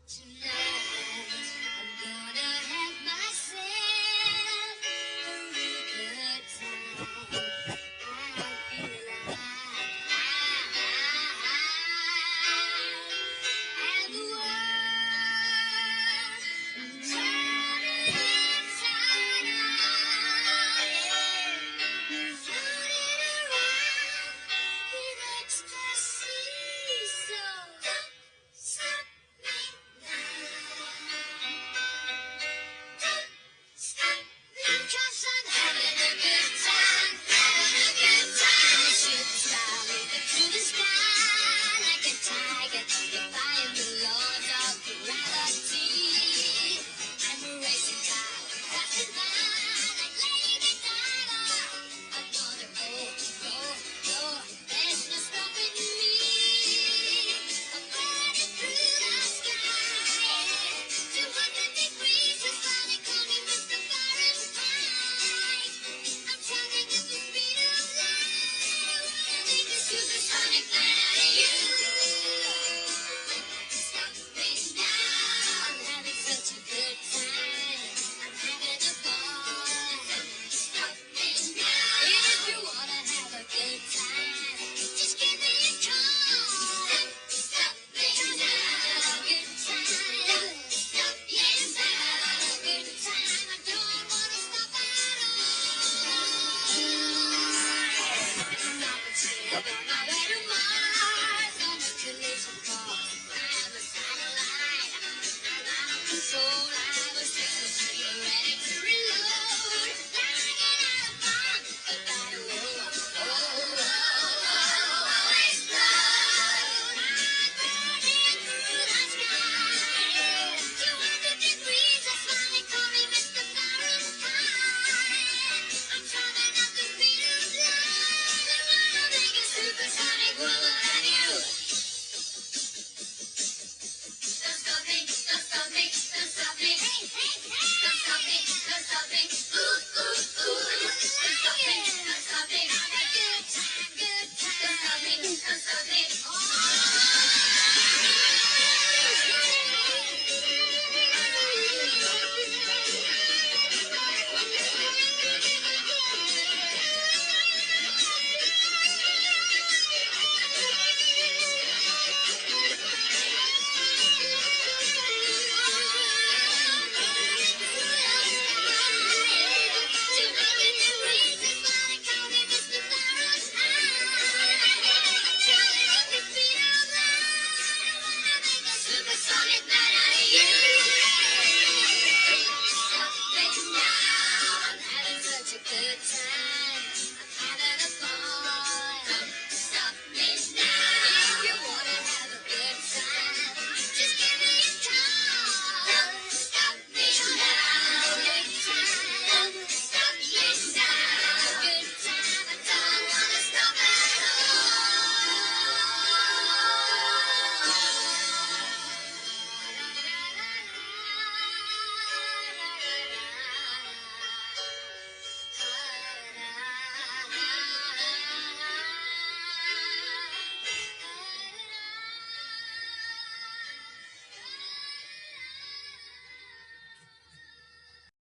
Tonight, I'm gonna have myself a real good time. I feel like and the world turning inside out, yeah. Floating around in ecstasy, so don't stop me now. Because I'm having a good time, having a good time. Shoot the star, leap into the sky like a tiger, defying the laws of gravity. I'm a racing car, passing by like Lady Gaga. I'm gonna go, go, go. There's no stopping me. I'm burning through the sky, 200 degrees, just like call me Mr. Fahrenheit. I'm traveling at the speed of light. Wanna make a supersonic man out of you. Stop me now. I'm having such a good time. I'm having a ball. Stop me now. If you wanna have a good time, just give me a call. Stop me now. Good time. Stop, yes, have a good time. I don't wanna stop at all. Stop and stay on my way to Mars on a collision course. I am a satellite. I'm out of control.